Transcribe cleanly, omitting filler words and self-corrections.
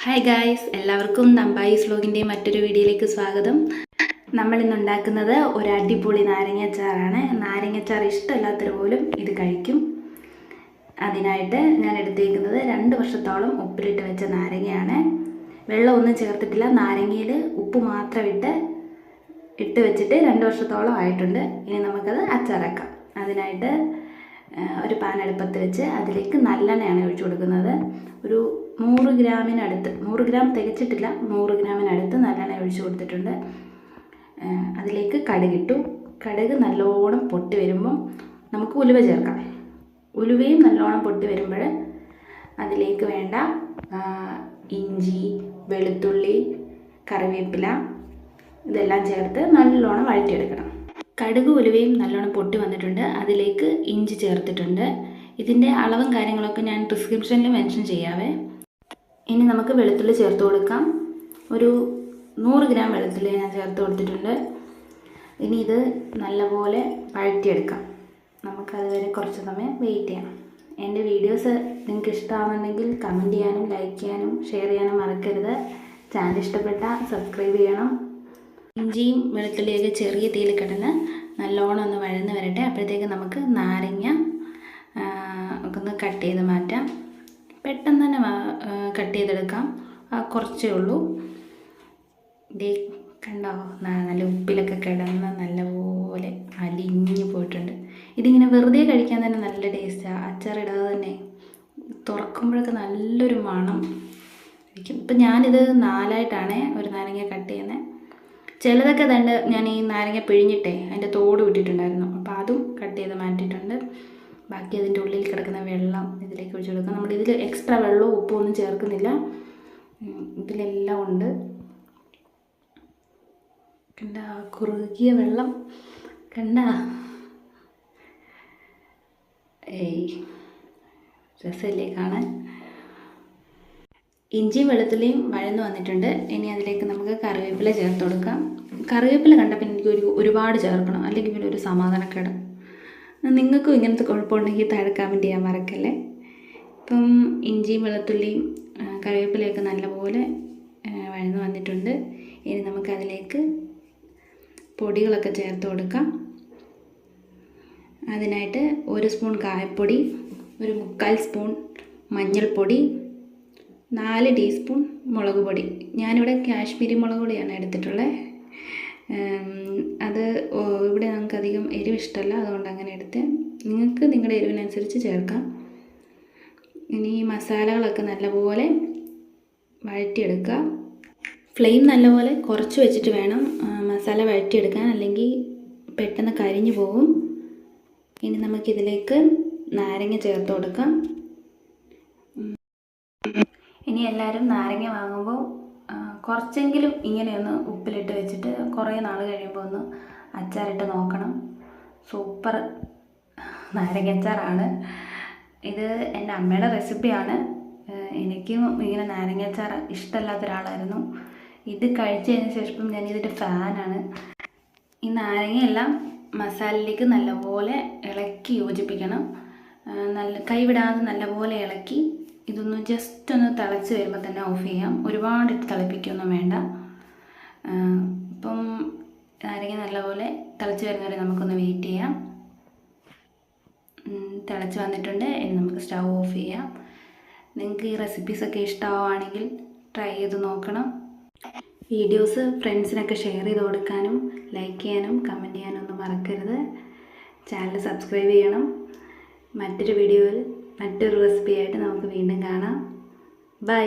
Hi guys, എല്ലാവർക്കും നമ്പായിസ് വ്ലോഗിൻ്റെ മറ്റൊരു വീഡിയോയിലേക്ക് സ്വാഗതം. നമ്മളിന്ന് ഉണ്ടാക്കുന്നത് ഒരു അടിപൊളി നാരങ്ങാച്ചാറാണ്. നാരങ്ങാച്ചാർ ഇഷ്ടമല്ലാത്തവർ പോലും ഇത് കഴിക്കും. അതിനായിട്ട് ഞാൻ എടുത്തേക്കുന്നത് 2 വർഷത്തോളം ഉപ്പിലിട്ട് വെച്ച നാരങ്ങയാണ്. വെള്ളമൊന്നും ചേർത്തിട്ടില്ല, നാരങ്ങയിൽ ഉപ്പ് മാത്രം ഇട്ട് വെച്ചിട്ട് 2 വർഷത്തോളം ആയിട്ടുണ്ട്. ഇനി നമുക്കത് അച്ചാറാക്കാം. അതിനായിട്ട് ഒരു പാൻ അടുപ്പത്ത് വെച്ച് അതിലേക്ക് നല്ലെണ്ണയാണ് ഒഴിച്ചു കൊടുക്കുന്നത്. ഒരു 100 ഗ്രാമിനടുത്ത്, 100 ഗ്രാം തികച്ചിട്ടില്ല, 100 ഗ്രാമിനടുത്ത് നല്ലെണ്ണ ഒഴിച്ചു കൊടുത്തിട്ടുണ്ട്. അതിലേക്ക് കടുകിട്ടു. കടുക് നല്ലോണം പൊട്ടി വരുമ്പം നമുക്ക് ഉലുവ ചേർക്കാം. ഉലുവയും നല്ലോണം പൊട്ടി വരുമ്പോൾ അതിലേക്ക് വേണ്ട ഇഞ്ചി, വെളുത്തുള്ളി, കറിവേപ്പില ഇതെല്ലാം ചേർത്ത് നല്ലോണം വഴറ്റിയെടുക്കണം. കടുക് ഉലുവയും നല്ലോണം പൊട്ടി വന്നിട്ടുണ്ട്. അതിലേക്ക് ഇഞ്ചി ചേർത്തിട്ടുണ്ട്. ഇതിൻ്റെ അളവും കാര്യങ്ങളൊക്കെ ഞാൻ ഡിസ്ക്രിപ്ഷനിൽ മെൻഷൻ ചെയ്യാവേ. ഇനി നമുക്ക് വെളുത്തുള്ളി ചേർത്ത് കൊടുക്കാം. ഒരു 100 ഗ്രാം വെളുത്തുള്ളി ഞാൻ ചേർത്ത് കൊടുത്തിട്ടുണ്ട്. ഇനി ഇത് നല്ലപോലെ വഴറ്റിയെടുക്കാം. നമുക്കതുവരെ കുറച്ച് സമയം വെയിറ്റ് ചെയ്യണം. എൻ്റെ വീഡിയോസ് നിങ്ങൾക്ക് ഇഷ്ടമാകുന്നുണ്ടെങ്കിൽ കമൻറ്റ് ചെയ്യാനും ലൈക്ക് ചെയ്യാനും ഷെയർ ചെയ്യാനും മറക്കരുത്. ചാനൽ ഇഷ്ടപ്പെട്ടാൽ സബ്സ്ക്രൈബ് ചെയ്യണം. ഇഞ്ചിയും വെളുത്തുള്ളിയൊക്കെ ചെറിയ തീയിൽ കിടന്ന് നല്ലോണം ഒന്ന് വഴന്ന് വരട്ടെ. അപ്പോഴത്തേക്ക് നമുക്ക് നാരങ്ങ ഒന്ന് കട്ട് ചെയ്ത് മാറ്റാം. പെട്ടെന്ന് തന്നെ കട്ട് ചെയ്തെടുക്കാം. കുറച്ചേ ഉള്ളൂ. ഇതേ കണ്ടോ, നല്ല ഉപ്പിലൊക്കെ കിടന്ന് നല്ലപോലെ അലിഞ്ഞ് പോയിട്ടുണ്ട്. ഇതിങ്ങനെ വെറുതെ കഴിക്കാൻ തന്നെ നല്ല ടേസ്റ്റാണ്. അച്ചാറിടാതെ തന്നെ തുറക്കുമ്പോഴൊക്കെ നല്ലൊരു മണം ഇരിക്കും. ഇപ്പം ഞാനിത് 4ആയിട്ടാണ് ഒരു നാരങ്ങ കട്ട് ചെയ്യുന്നത്. ചിലതൊക്കെ തന്നെ ഞാൻ ഈ നാരങ്ങ പിഴിഞ്ഞിട്ടേ അതിൻ്റെ തോട് വിട്ടിട്ടുണ്ടായിരുന്നു. അപ്പോൾ അതും കട്ട് ചെയ്ത് മാറ്റിയിട്ടുണ്ട്. ബാക്കി അതിൻ്റെ ഉള്ളിൽ കിടക്കുന്ന വെള്ളം ഇതിലേക്ക് ഒഴിച്ച് കൊടുക്കാം. നമ്മളിതിൽ എക്സ്ട്രാ വെള്ളവും ഉപ്പും ഒന്നും ചേർക്കുന്നില്ല. ഇതിലെല്ലാം ഉണ്ട്. കണ്ട കുറുകിയ വെള്ളം കണ്ട. രസമല്ലേ കാണാൻ. ഇഞ്ചിയും വെളുത്തുള്ളിയും വഴന്ന് വന്നിട്ടുണ്ട്. ഇനി അതിലേക്ക് നമുക്ക് കറിവേപ്പില ചേർത്ത് കൊടുക്കാം. കറിവേപ്പില കണ്ടപ്പോൾ എനിക്ക് ഒരുപാട് ചേർക്കണം, അല്ലെങ്കിൽ പിന്നെ ഒരു സമാധാനക്കേട്. നിങ്ങൾക്കും ഇങ്ങനത്തെ കുഴപ്പമുണ്ടെങ്കിൽ താഴെ കമൻറ്റ് ചെയ്യാൻ മറക്കല്ലേ. ഇപ്പം ഇഞ്ചിയും വെളുത്തുള്ളിയും കറിവേപ്പിലയൊക്കെ നല്ലപോലെ വഴന്ന് വന്നിട്ടുണ്ട്. ഇനി നമുക്കതിലേക്ക് പൊടികളൊക്കെ ചേർത്ത് കൊടുക്കാം. അതിനായിട്ട് 1 സ്പൂൺ കായപ്പൊടി, ഒരു 1/4 സ്പൂൺ മഞ്ഞൾപ്പൊടി, 4 ടീസ്പൂൺ മുളക് പൊടി. ഞാനിവിടെ കാശ്മീരി മുളക് പൊടിയാണ് എടുത്തിട്ടുള്ളത്. അത് ഇവിടെ നമുക്കധികം എരിവ് ഇഷ്ടമല്ല, അതുകൊണ്ട് അങ്ങനെ എടുത്ത്. നിങ്ങൾക്ക് നിങ്ങളുടെ എരിവിനനുസരിച്ച് ചേർക്കാം. ഇനി ഈ മസാലകളൊക്കെ നല്ലപോലെ വഴറ്റിയെടുക്കുക. ഫ്ലെയിം നല്ലപോലെ കുറച്ച് വെച്ചിട്ട് വേണം മസാല വഴറ്റിയെടുക്കാൻ, അല്ലെങ്കിൽ പെട്ടെന്ന് കരിഞ്ഞു പോകും. ഇനി നമുക്കിതിലേക്ക് നാരങ്ങ ചേർത്ത് കൊടുക്കാം. ഇനി എല്ലാവരും നാരങ്ങ വാങ്ങുമ്പോൾ കുറച്ചെങ്കിലും ഇങ്ങനെയൊന്ന് ഉപ്പിലിട്ട് വെച്ചിട്ട് കുറേ നാൾ കഴിയുമ്പോൾ ഒന്ന് അച്ചാറിട്ട് നോക്കണം. സൂപ്പർ നാരങ്ങാച്ചാറാണ് ഇത്. എൻ്റെ അമ്മയുടെ റെസിപ്പിയാണ്. എനിക്കും ഇങ്ങനെ നാരങ്ങാച്ചാർ ഇഷ്ടമല്ലാത്ത ഒരാളായിരുന്നു. ഇത് കഴിച്ചതിന് ശേഷം ഞാൻ ഇതിൻ്റെ ഫാനാണ്. ഈ നാരങ്ങയെല്ലാം മസാലയിലേക്ക് നല്ലപോലെ ഇളക്കി യോജിപ്പിക്കണം. കൈവിടാതെ നല്ലപോലെ ഇളക്കി ഇതൊന്ന് ജസ്റ്റ് ഒന്ന് തിളച്ച് വരുമ്പോൾ തന്നെ ഓഫ് ചെയ്യാം. ഒരുപാട് തിളപ്പിക്കൊന്നും വേണ്ട. ഇപ്പം നാരങ്ങ നല്ലപോലെ തിളച്ച് വരുന്നവരെ നമുക്കൊന്ന് വെയിറ്റ് ചെയ്യാം. തിളച്ച് വന്നിട്ടുണ്ട്. ഇനി നമുക്ക് സ്റ്റൗ ഓഫ് ചെയ്യാം. നിങ്ങൾക്ക് ഈ റെസിപ്പീസൊക്കെ ഇഷ്ടമാവുകയാണെങ്കിൽ ട്രൈ ചെയ്ത് നോക്കണം. വീഡിയോസ് ഫ്രണ്ട്സിനൊക്കെ ഷെയർ ചെയ്ത് കൊടുക്കാനും ലൈക്ക് ചെയ്യാനും കമൻറ്റ് ചെയ്യാനും ഒന്നും മറക്കരുത്. ചാനൽ സബ്സ്ക്രൈബ് ചെയ്യണം. മറ്റൊരു വീഡിയോയിൽ മറ്റൊരു റെസിപ്പിയായിട്ട് നമുക്ക് വീണ്ടും കാണാം. ബൈ.